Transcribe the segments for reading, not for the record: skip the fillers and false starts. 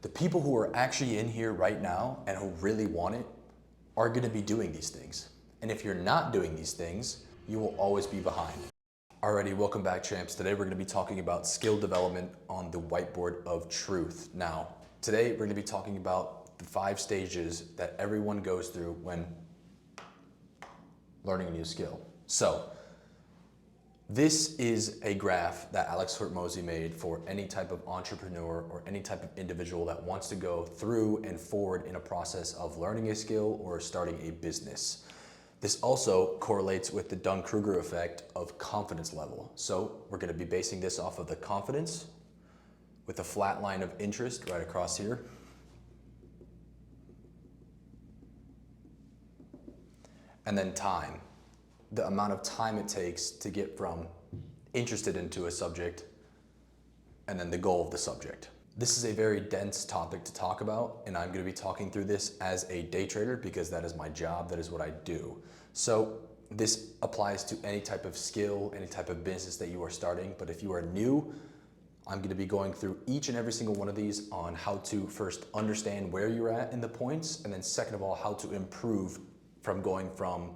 The people who are actually in here right now and who really want it are gonna be doing these things. And if you're not doing these things, you will always be behind. Alrighty, welcome back, champs. Today we're gonna be talking about skill development on the whiteboard of truth. Now, today we're gonna be talking about the 5 stages that everyone goes through when learning a new skill. So, this is a graph that Alex Hormozi made for any type of entrepreneur or any type of individual that wants to go through and forward in a process of learning a skill or starting a business. This also correlates with the Dunning-Kruger effect of confidence level. So we're going to be basing this off of the confidence with a flat line of interest right across here. And then time, the amount of time it takes to get from interested into a subject and then the goal of the subject. This is a very dense topic to talk about, and I'm going to be talking through this as a day trader because that is my job, that is what I do. So this applies to any type of skill, any type of business that you are starting, but if you are new, I'm going to be going through each and every single one of these on how to first understand where you're at in the points, and then second of all, how to improve from going from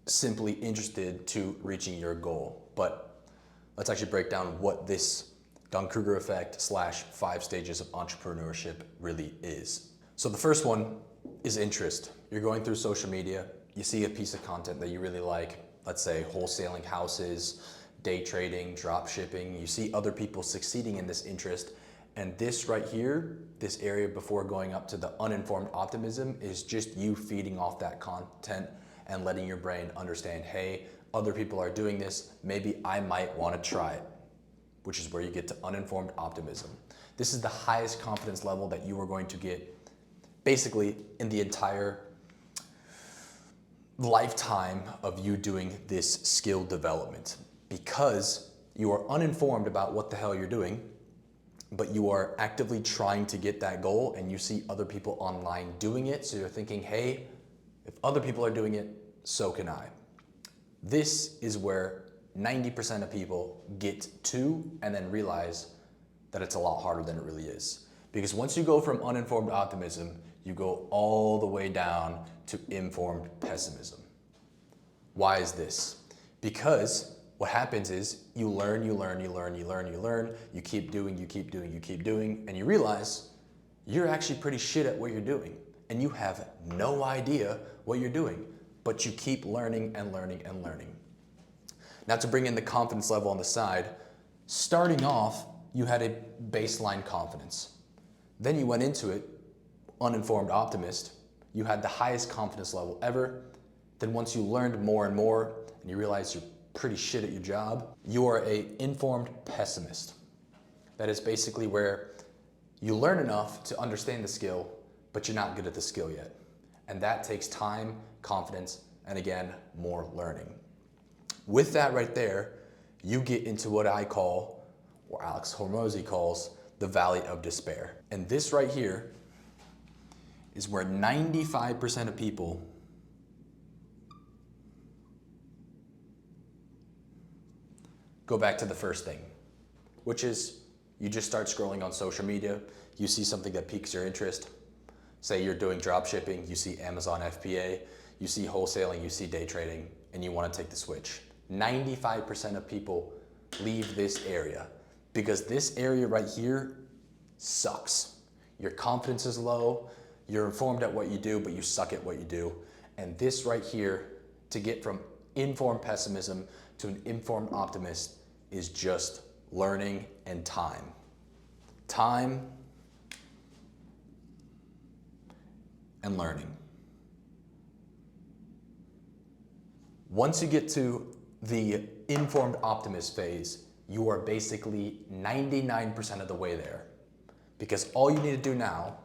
simply interested to reaching your goal. But let's actually break down what this Dunning-Kruger effect / 5 stages of entrepreneurship really is. So the first one is interest. You're going through social media, you see a piece of content that you really like, let's say wholesaling houses, day trading, drop shipping, you see other people succeeding in this interest, and this right here, this area before going up to the uninformed optimism, is just you feeding off that content and letting your brain understand, hey, other people are doing this, maybe I might want to try it, which is where you get to uninformed optimism. This is the highest confidence level that you are going to get basically in the entire lifetime of you doing this skill development, because you are uninformed about what the hell you're doing, but you are actively trying to get that goal and you see other people online doing it, so you're thinking, hey, if other people are doing it, so can I. This is where 90% of people get to and then realize that it's a lot harder than it really is. Because once you go from uninformed optimism, you go all the way down to informed pessimism. Why is this? Because what happens is you learn, you keep doing, and you realize you're actually pretty shit at what you're doing and you have no idea what you're doing, but you keep learning and learning and learning. Now, to bring in the confidence level on the side, starting off, you had a baseline confidence. Then you went into it, uninformed optimist, you had the highest confidence level ever. Then once you learned more and more and you realize you're pretty shit at your job, you are an informed pessimist. That is basically where you learn enough to understand the skill, but you're not good at the skill yet. And that takes time, confidence, and again, more learning. With that right there, you get into what I call, or Alex Hormozi calls, the valley of despair. And this right here is where 95% of people go back to the first thing, which is you just start scrolling on social media, you see something that piques your interest. Say you're doing drop shipping, you see Amazon FBA, you see wholesaling, you see day trading, and you want to take the switch. 95% of people leave this area because this area right here sucks. Your confidence is low, you're informed at what you do, but you suck at what you do. And this right here, to get from informed pessimism to an informed optimist, is just learning and time. Time and learning. Once you get to the informed optimist phase, you are basically 99% of the way there. Because all you need to do now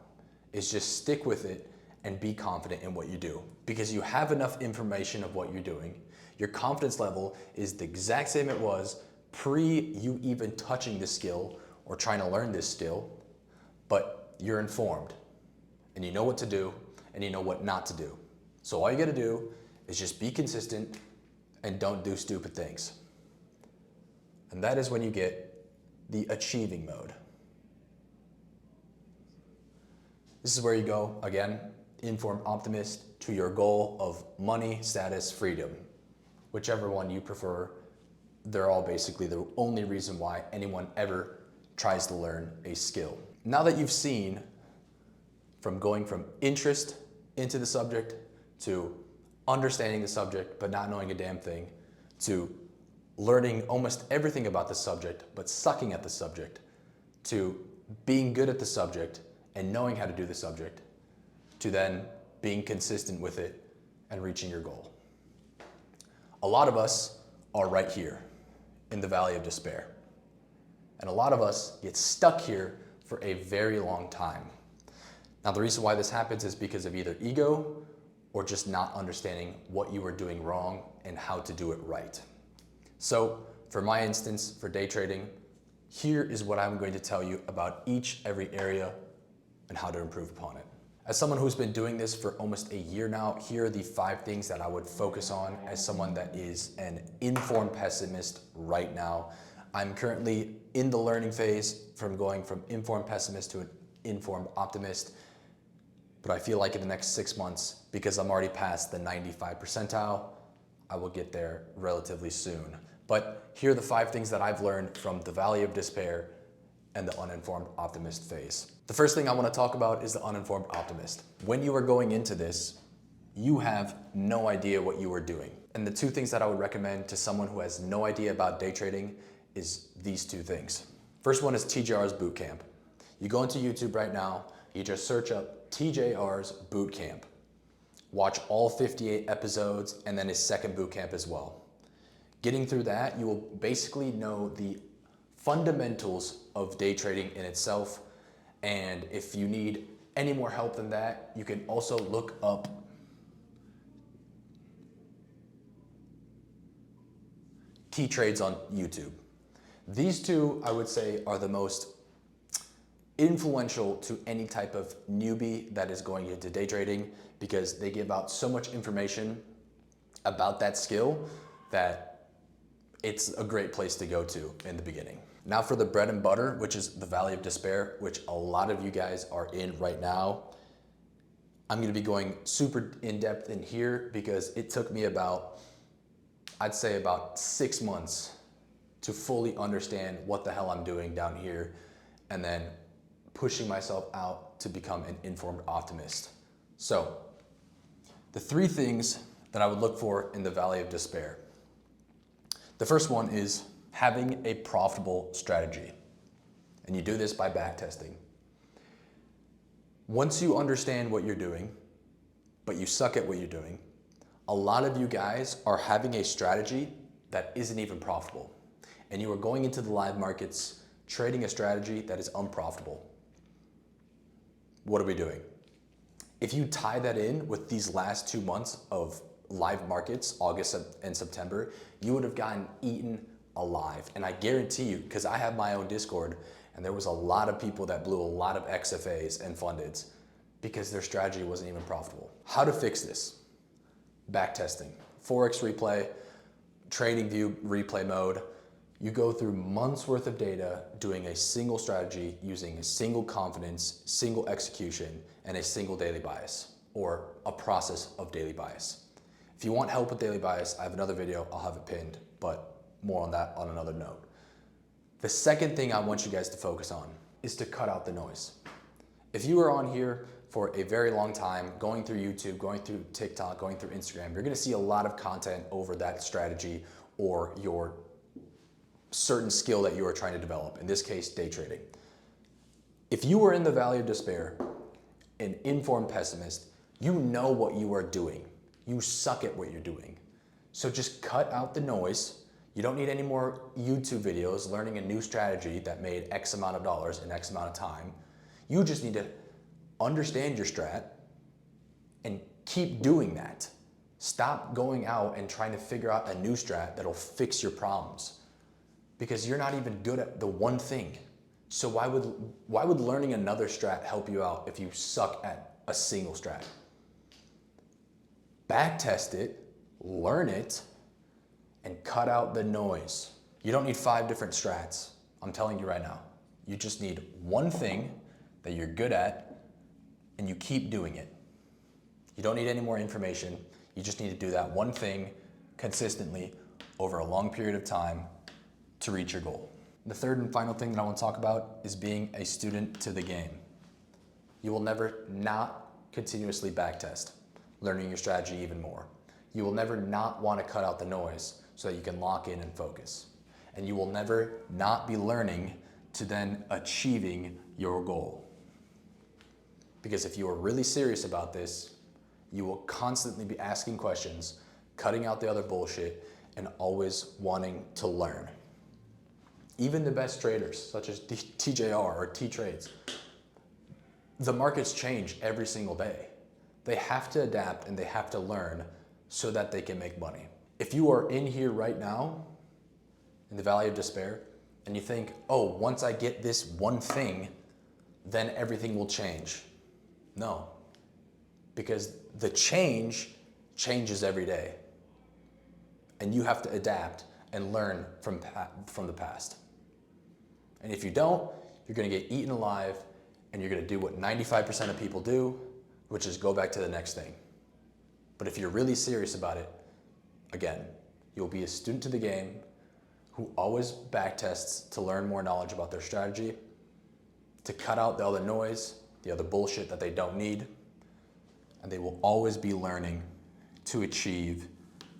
is just stick with it and be confident in what you do. Because you have enough information of what you're doing. Your confidence level is the exact same it was pre you even touching this skill or trying to learn this skill, but you're informed and you know what to do and you know what not to do. So all you gotta do is just be consistent and don't do stupid things. And that is when you get the achieving mode. This is where you go, again, informed optimist, to your goal of money, status, freedom. Whichever one you prefer, they're all basically the only reason why anyone ever tries to learn a skill. Now that you've seen from going from interest into the subject to understanding the subject but not knowing a damn thing, to learning almost everything about the subject but sucking at the subject, to being good at the subject and knowing how to do the subject, to then being consistent with it and reaching your goal. A lot of us are right here in the valley of despair. And a lot of us get stuck here for a very long time. Now, the reason why this happens is because of either ego or just not understanding what you are doing wrong and how to do it right. So for my instance, for day trading, here is what I'm going to tell you about every area and how to improve upon it. As someone who's been doing this for almost a year now, here are the 5 things that I would focus on as someone that is an informed pessimist right now. I'm currently in the learning phase from going from informed pessimist to an informed optimist. But I feel like in the next 6 months, because I'm already past the 95 percentile, I will get there relatively soon. But here are the 5 things that I've learned from the valley of despair and the uninformed optimist phase. The first thing I want to talk about is the uninformed optimist. When you are going into this, you have no idea what you are doing. And the 2 things that I would recommend to someone who has no idea about day trading is these 2 things. First one is TJR's Bootcamp. You go into YouTube right now, you just search up TJR's Bootcamp. Watch all 58 episodes and then his second bootcamp as well. Getting through that, you will basically know the fundamentals of day trading in itself. And if you need any more help than that, you can also look up T-Trades on YouTube. These 2, I would say, are the most influential to any type of newbie that is going into day trading because they give out so much information about that skill that it's a great place to go to in the beginning. Now for the bread and butter, which is the valley of despair, which a lot of you guys are in right now. I'm going to be going super in depth in here because it took me I'd say about 6 months to fully understand what the hell I'm doing down here and then pushing myself out to become an informed optimist. So the 3 things that I would look for in the valley of despair. The first one is having a profitable strategy. And you do this by backtesting. Once you understand what you're doing, but you suck at what you're doing, a lot of you guys are having a strategy that isn't even profitable. And you are going into the live markets trading a strategy that is unprofitable. What are we doing? If you tie that in with these last 2 months of live markets, August and September, you would have gotten eaten alive. And I guarantee you, because I have my own Discord, and there was a lot of people that blew a lot of XFAs and fundeds because their strategy wasn't even profitable. How to fix this? Backtesting, Forex replay, trading view replay mode. You go through months worth of data doing a single strategy using a single confidence, single execution, and a single daily bias, or a process of daily bias. If you want help with daily bias, I have another video, I'll have it pinned, but more on that on another note. The second thing I want you guys to focus on is to cut out the noise. If you are on here for a very long time, going through YouTube, going through TikTok, going through Instagram, you're gonna see a lot of content over that strategy or your certain skill that you are trying to develop, in this case, day trading. If you are in the valley of despair, an informed pessimist, you know what you are doing. You suck at what you're doing. So just cut out the noise. You don't need any more YouTube videos learning a new strategy that made X amount of dollars in X amount of time. You just need to understand your strat and keep doing that. Stop going out and trying to figure out a new strat that'll fix your problems because you're not even good at the one thing. So why would learning another strat help you out if you suck at a single strat? Backtest it, learn it, and cut out the noise. You don't need 5 different strats. I'm telling you right now. You just need one thing that you're good at and you keep doing it. You don't need any more information. You just need to do that one thing consistently over a long period of time to reach your goal. The third and final thing that I want to talk about is being a student to the game. You will never not continuously backtest, learning your strategy even more. You will never not want to cut out the noise so that you can lock in and focus. And you will never not be learning to then achieving your goal. Because if you are really serious about this, you will constantly be asking questions, cutting out the other bullshit, and always wanting to learn. Even the best traders, such as TJR or T-Trades, the markets change every single day. They have to adapt and they have to learn so that they can make money. If you are in here right now, in the valley of despair, and you think, oh, once I get this one thing, then everything will change. No, because the change changes every day. And you have to adapt and learn from the past. And if you don't, you're gonna get eaten alive and you're gonna do what 95% of people do, which is go back to the next thing. But if you're really serious about it, again, you'll be a student to the game who always backtests to learn more knowledge about their strategy, to cut out the other noise, the other bullshit that they don't need, and they will always be learning to achieve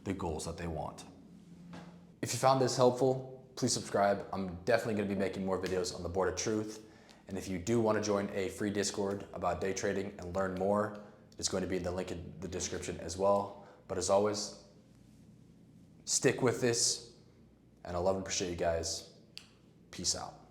the goals that they want. If you found this helpful, please subscribe. I'm definitely gonna be making more videos on the Board of Truth. And if you do wanna join a free Discord about day trading and learn more, it's going to be in the link in the description as well. But as always, stick with this, and I love and appreciate you guys. Peace out.